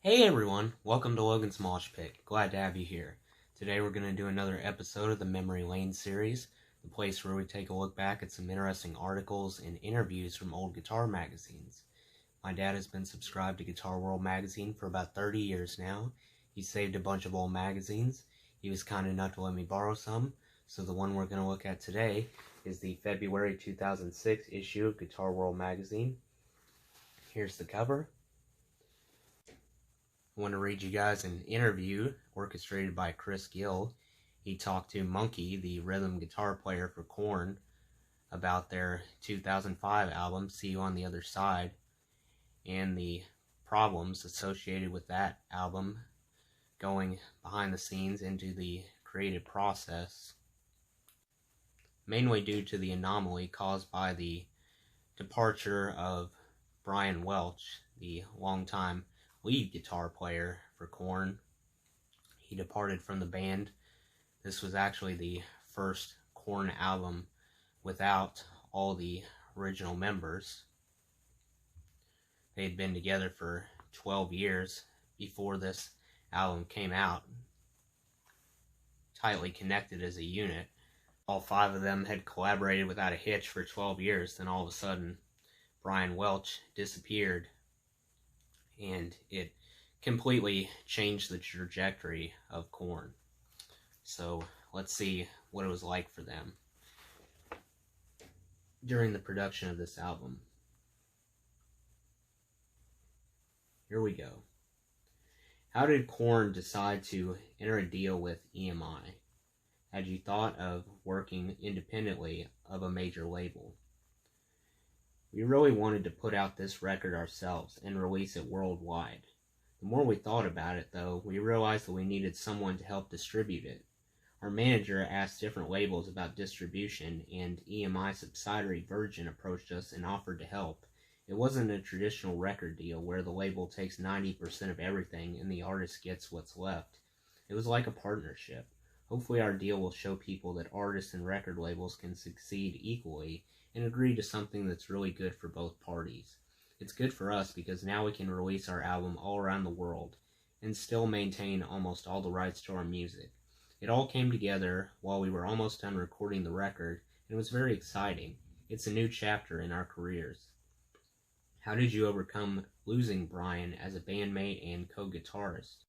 Hey everyone, welcome to Logan's Mosh Pit. Glad to have you here. Today we're going to do another episode of the Memory Lane series, the place where we take a look back at some interesting articles and interviews from old guitar magazines. My dad has been subscribed to Guitar World magazine for about 30 years now. He saved a bunch of old magazines. He was kind enough to let me borrow some, so the one we're going to look at today is the February 2006 issue of Guitar World magazine. Here's the cover. I want to read you guys an interview orchestrated by Chris Gill. He talked to Munky, the rhythm guitar player for Korn, about their 2005 album, See You on the Other Side, and the problems associated with that album, going behind the scenes into the creative process, mainly due to the anomaly caused by the departure of Brian Welch, the longtime lead guitar player for Korn. He departed from the band. This was actually the first Korn album without all the original members. They had been together for 12 years before this album came out, tightly connected as a unit. All five of them had collaborated without a hitch for 12 years. Then all of a sudden, Brian Welch disappeared, and it completely changed the trajectory of Korn. So let's see what it was like for them during the production of this album. Here we go. How did Korn decide to enter a deal with EMI? Had you thought of working independently of a major label? We really wanted to put out this record ourselves and release it worldwide. The more we thought about it, though, we realized that we needed someone to help distribute it. Our manager asked different labels about distribution, and EMI subsidiary Virgin approached us and offered to help. It wasn't a traditional record deal where the label takes 90% of everything and the artist gets what's left. It was like a partnership. Hopefully our deal will show people that artists and record labels can succeed equally and agree to something that's really good for both parties. It's good for us because now we can release our album all around the world and still maintain almost all the rights to our music. It all came together while we were almost done recording the record, and it was very exciting. It's a new chapter in our careers. How did you overcome losing Brian as a bandmate and co-guitarist?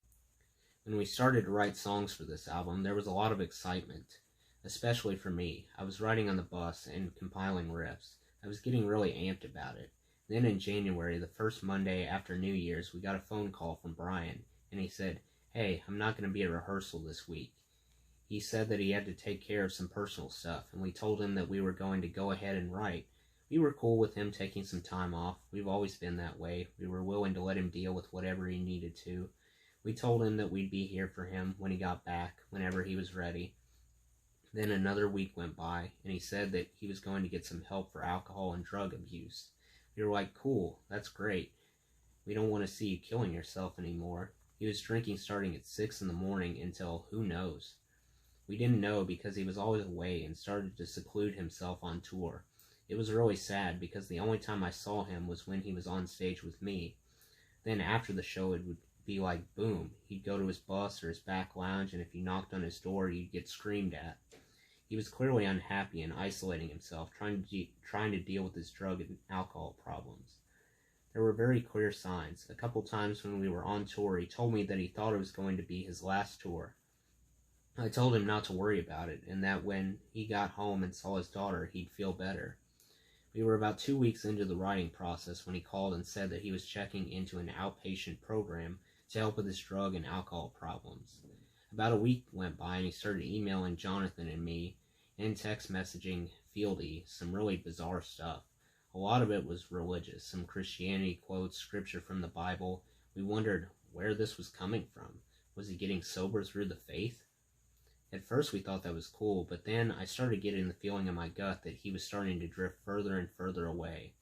When we started to write songs for this album, there was a lot of excitement. Especially for me. I was riding on the bus and compiling riffs. I was getting really amped about it. Then in January, the first Monday after New Year's, we got a phone call from Brian, and he said, "Hey, I'm not going to be at rehearsal this week." He said that he had to take care of some personal stuff, and we told him that we were going to go ahead and write. We were cool with him taking some time off. We've always been that way. We were willing to let him deal with whatever he needed to. We told him that we'd be here for him when he got back, whenever he was ready. Then another week went by, and he said that he was going to get some help for alcohol and drug abuse. We were like, cool, that's great. We don't want to see you killing yourself anymore. He was drinking starting at 6 in the morning until who knows. We didn't know because he was always away and started to seclude himself on tour. It was really sad because the only time I saw him was when he was on stage with me. Then after the show it would be like boom. He'd go to his bus or his back lounge, and if you knocked on his door you'd get screamed at. He was clearly unhappy and isolating himself, trying to deal with his drug and alcohol problems. There were very clear signs. A couple times when we were on tour, he told me that he thought it was going to be his last tour. I told him not to worry about it, and that when he got home and saw his daughter, he'd feel better. We were about 2 weeks into the writing process when he called and said that he was checking into an outpatient program to help with his drug and alcohol problems. About a week went by, and he started emailing Jonathan and me and text messaging Fieldy some really bizarre stuff. A lot of it was religious, some Christianity quotes, scripture from the Bible. We wondered where this was coming from. Was he getting sober through the faith? At first we thought that was cool, but then I started getting the feeling in my gut that he was starting to drift further and further away.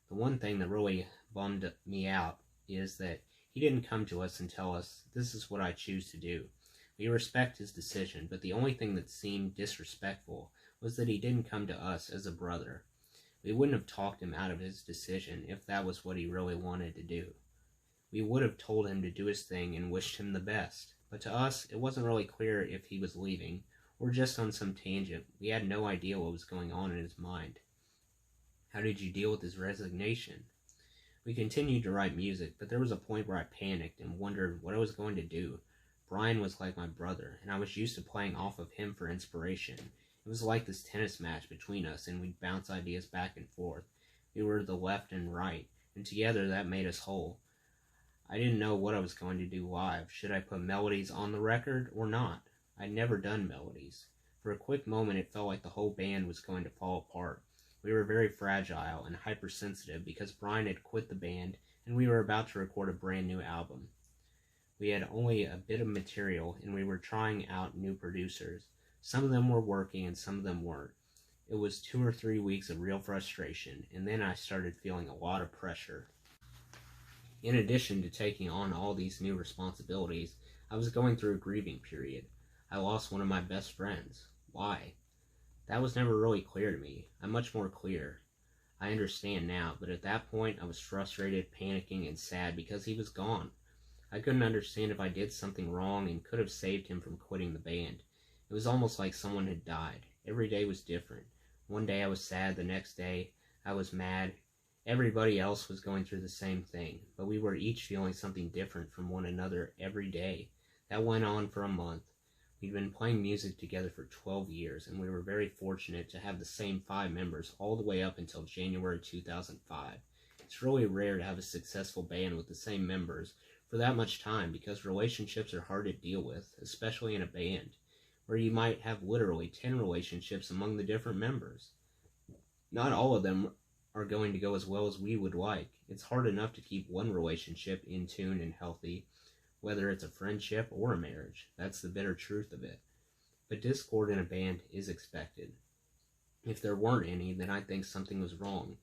The one thing that really bummed me out is that he didn't come to us and tell us, "This is what I choose to do." We respect his decision, but the only thing that seemed disrespectful was that he didn't come to us as a brother. We wouldn't have talked him out of his decision if that was what he really wanted to do. We would have told him to do his thing and wished him the best, but to us, it wasn't really clear if he was leaving, or just on some tangent. We had no idea what was going on in his mind. How did you deal with his resignation? We continued to write music, but there was a point where I panicked and wondered what I was going to do. Brian was like my brother, and I was used to playing off of him for inspiration. It was like this tennis match between us, and we'd bounce ideas back and forth. We were the left and right, and together that made us whole. I didn't know what I was going to do live. Should I put melodies on the record or not? I'd never done melodies. For a quick moment, it felt like the whole band was going to fall apart. We were very fragile and hypersensitive because Brian had quit the band, and we were about to record a brand new album. We had only a bit of material, and we were trying out new producers. Some of them were working, and some of them weren't. It was 2 or 3 weeks of real frustration, and then I started feeling a lot of pressure. In addition to taking on all these new responsibilities, I was going through a grieving period. I lost one of my best friends. Why? That was never really clear to me. I'm much more clear. I understand now, but at that point I was frustrated, panicking, and sad because he was gone. I couldn't understand if I did something wrong and could have saved him from quitting the band. It was almost like someone had died. Every day was different. One day I was sad, the next day I was mad. Everybody else was going through the same thing, but we were each feeling something different from one another every day. That went on for a month. We'd been playing music together for 12 years, and we were very fortunate to have the same 5 members all the way up until January 2005. It's really rare to have a successful band with the same members for that much time because relationships are hard to deal with, especially in a band, where you might have literally 10 relationships among the different members. Not all of them are going to go as well as we would like. It's hard enough to keep one relationship in tune and healthy, whether it's a friendship or a marriage. That's the bitter truth of it. But discord in a band is expected. If there weren't any, then I'd think something was wrong.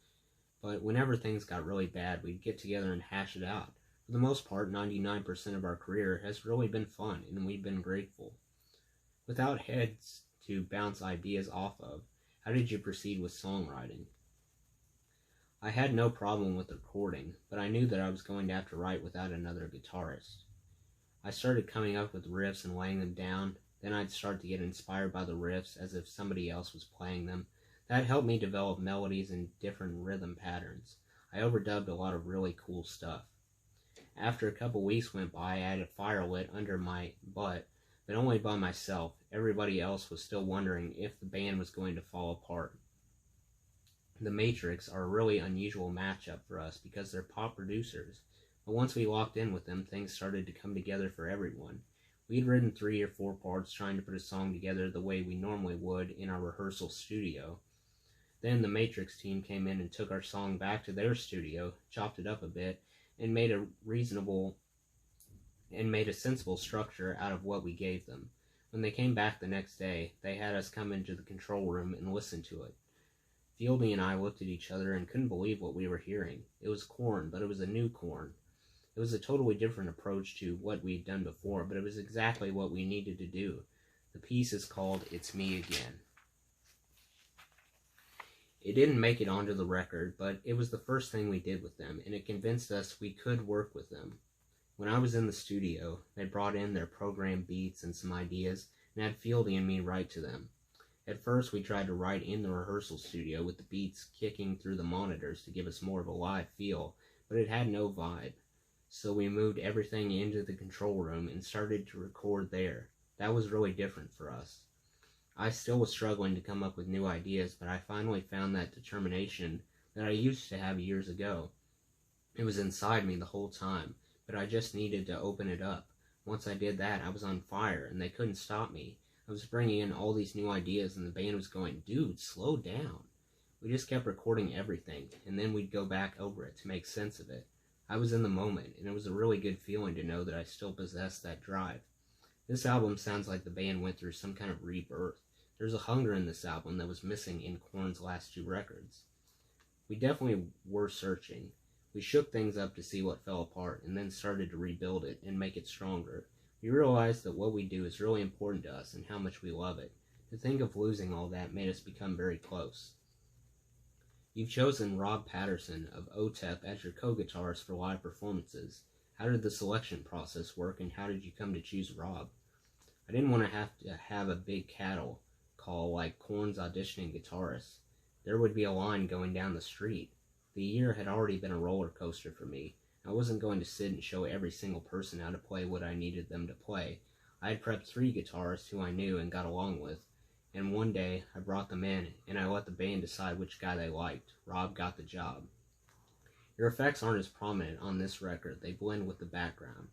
But whenever things got really bad, we'd get together and hash it out. For the most part, 99% of our career has really been fun, and we've been grateful. Without heads to bounce ideas off of, how did you proceed with songwriting? I had no problem with recording, but I knew that I was going to have to write without another guitarist. I started coming up with riffs and laying them down. Then I'd start to get inspired by the riffs as if somebody else was playing them. That helped me develop melodies and different rhythm patterns. I overdubbed a lot of really cool stuff. After a couple weeks went by, I had a fire lit under my butt, but only by myself. Everybody else was still wondering if the band was going to fall apart. The Matrix are a really unusual matchup for us because they're pop producers, but once we locked in with them, things started to come together for everyone. We'd written 3 or 4 parts trying to put a song together the way we normally would in our rehearsal studio. Then the Matrix team came in and took our song back to their studio, chopped it up a bit, and made a sensible structure out of what we gave them. When they came back the next day, they had us come into the control room and listen to it. Fieldy and I looked at each other and couldn't believe what we were hearing. It was Korn, but it was a new Korn. It was a totally different approach to what we'd done before, but it was exactly what we needed to do. The piece is called It's Me Again. It didn't make it onto the record, but it was the first thing we did with them, and it convinced us we could work with them. When I was in the studio, they brought in their programmed beats and some ideas, and had Fieldy and me write to them. At first, we tried to write in the rehearsal studio with the beats kicking through the monitors to give us more of a live feel, but it had no vibe. So we moved everything into the control room and started to record there. That was really different for us. I still was struggling to come up with new ideas, but I finally found that determination that I used to have years ago. It was inside me the whole time, but I just needed to open it up. Once I did that, I was on fire, and they couldn't stop me. I was bringing in all these new ideas, and the band was going, "Dude, slow down." We just kept recording everything, and then we'd go back over it to make sense of it. I was in the moment, and it was a really good feeling to know that I still possessed that drive. This album sounds like the band went through some kind of rebirth. There's a hunger in this album that was missing in Korn's last 2 records. We definitely were searching. We shook things up to see what fell apart, and then started to rebuild it and make it stronger. We realized that what we do is really important to us and how much we love it. To think of losing all that made us become very close. You've chosen Rob Patterson of OTEP as your co-guitarist for live performances. How did the selection process work, and how did you come to choose Rob? I didn't want to have a big cattle call like Korn's auditioning guitarists. There would be a line going down the street. The year had already been a roller coaster for me. I wasn't going to sit and show every single person how to play what I needed them to play. I had prepped 3 guitarists who I knew and got along with, and one day I brought them in and I let the band decide which guy they liked. Rob got the job. Your effects aren't as prominent on this record. They blend with the background.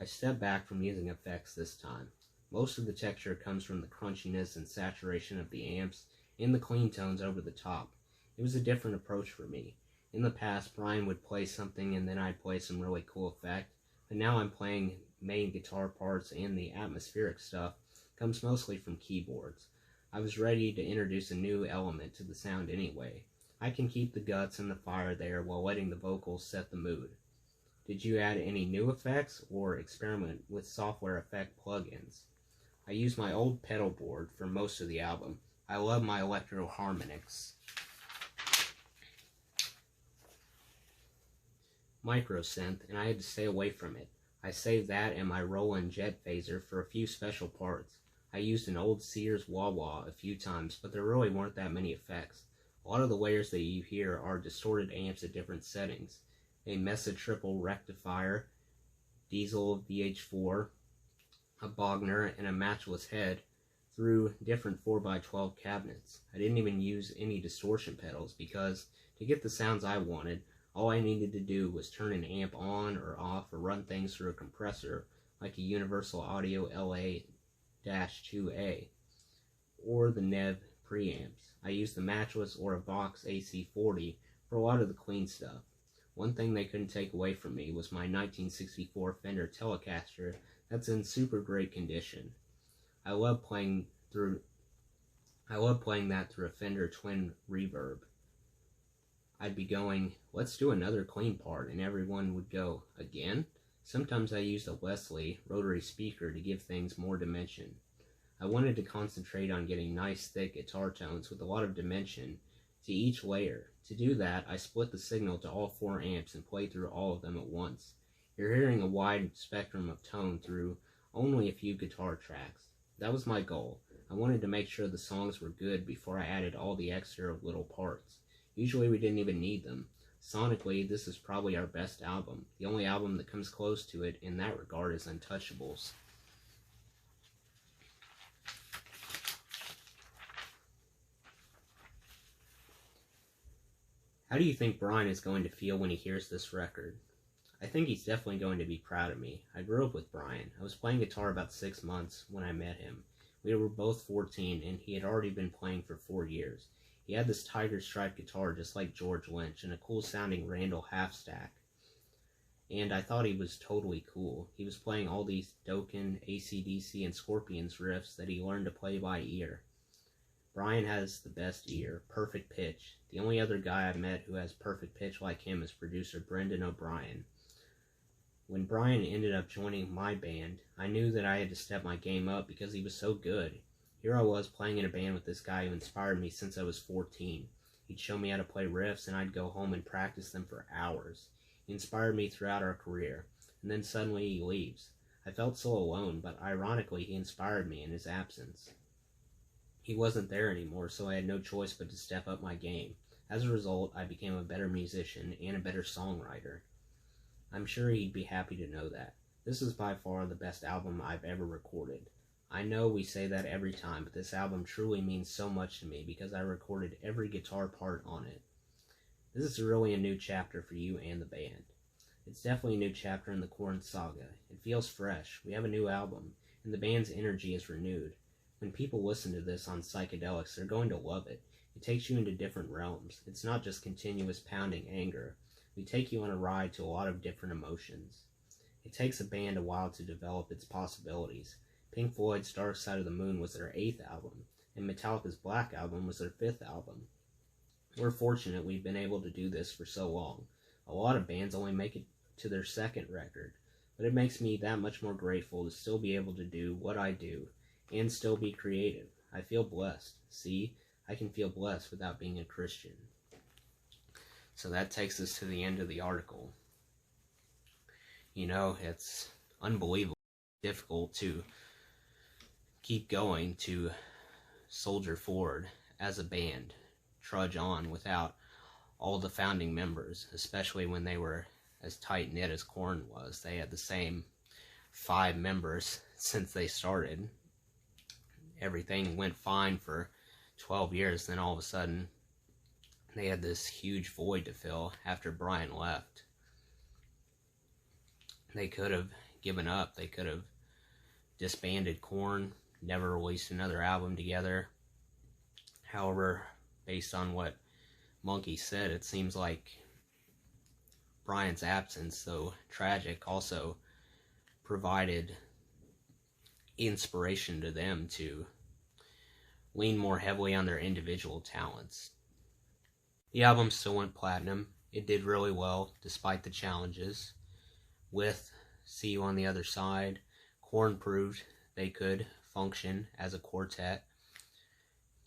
I stepped back from using effects this time. Most of the texture comes from the crunchiness and saturation of the amps and the clean tones over the top. It was a different approach for me. In the past, Brian would play something and then I'd play some really cool effect, but now I'm playing main guitar parts, and the atmospheric stuff comes mostly from keyboards. I was ready to introduce a new element to the sound anyway. I can keep the guts and the fire there while letting the vocals set the mood. Did you add any new effects or experiment with software effect plugins? I used my old pedal board for most of the album. I love my electro harmonics. Microsynth, and I had to stay away from it. I saved that and my Roland jet phaser for a few special parts. I used an old Sears wah-wah a few times, but there really weren't that many effects. A lot of the layers that you hear are distorted amps at different settings. A Mesa triple rectifier, diesel VH4, a Bogner, and a matchless head through different 4x12 cabinets. I didn't even use any distortion pedals because to get the sounds I wanted, all I needed to do was turn an amp on or off or run things through a compressor like a Universal Audio LA-2A or the Nev preamps. I used the Matchless or a Vox AC40 for a lot of the clean stuff. One thing they couldn't take away from me was my 1964 Fender Telecaster that's in super great condition. I love playing that through a Fender Twin Reverb. I'd be going, let's do another clean part, and everyone would go, again? Sometimes I used a Leslie rotary speaker to give things more dimension. I wanted to concentrate on getting nice thick guitar tones with a lot of dimension to each layer. To do that, I split the signal to all 4 amps and played through all of them at once. You're hearing a wide spectrum of tone through only a few guitar tracks. That was my goal. I wanted to make sure the songs were good before I added all the extra little parts. Usually we didn't even need them. Sonically, this is probably our best album. The only album that comes close to it in that regard is Untouchables. How do you think Brian is going to feel when he hears this record? I think he's definitely going to be proud of me. I grew up with Brian. I was playing guitar about 6 months when I met him. We were both 14 and he had already been playing for 4 years. He had this tiger stripe guitar just like George Lynch and a cool sounding Randall half stack. And I thought he was totally cool. He was playing all these Dokken, AC/DC, and Scorpions riffs that he learned to play by ear. Brian has the best ear, perfect pitch. The only other guy I've met who has perfect pitch like him is producer Brendan O'Brien. When Brian ended up joining my band, I knew that I had to step my game up because he was so good. Here I was playing in a band with this guy who inspired me since I was 14. He'd show me how to play riffs and I'd go home and practice them for hours. He inspired me throughout our career, and then suddenly he leaves. I felt so alone, but ironically he inspired me in his absence. He wasn't there anymore, so I had no choice but to step up my game. As a result, I became a better musician and a better songwriter. I'm sure he'd be happy to know that. This is by far the best album I've ever recorded. I know we say that every time, but this album truly means so much to me because I recorded every guitar part on it. This is really a new chapter for you and the band. It's definitely a new chapter in the Korn saga. It feels fresh. We have a new album, and the band's energy is renewed. When people listen to this on psychedelics, they're going to love it. It takes you into different realms. It's not just continuous pounding anger. We take you on a ride to a lot of different emotions. It takes a band a while to develop its possibilities. Pink Floyd's Dark Side of the Moon was their 8th album, and Metallica's Black Album was their 5th album. We're fortunate we've been able to do this for so long. A lot of bands only make it to their 2nd record, but it makes me that much more grateful to still be able to do what I do and still be creative. I feel blessed. See, I can feel blessed without being a Christian. So that takes us to the end of the article. You know, it's unbelievably difficult to keep going, to soldier forward as a band, trudge on without all the founding members, especially when they were as tight-knit as Korn was. They had the same 5 members since they started. Everything went fine for 12 years, then all of a sudden they had this huge void to fill after Brian left. They could have given up. They could have disbanded Korn, never released another album together. However, based on what Munky said, it seems like Brian's absence, though tragic, also provided inspiration to them to lean more heavily on their individual talents. The album still went platinum. It did really well despite the challenges. With See You on the Other Side, Korn proved they could function as a quartet.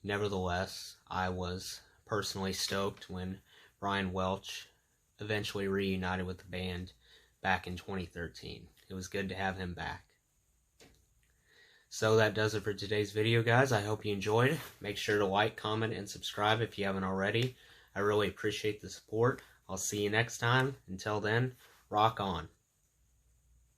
Nevertheless, I was personally stoked when Brian Welch eventually reunited with the band back in 2013. It was good to have him back. So that does it for today's video, guys. I hope you enjoyed. Make sure to like, comment, and subscribe if you haven't already. I really appreciate the support. I'll see you next time. Until then, rock on.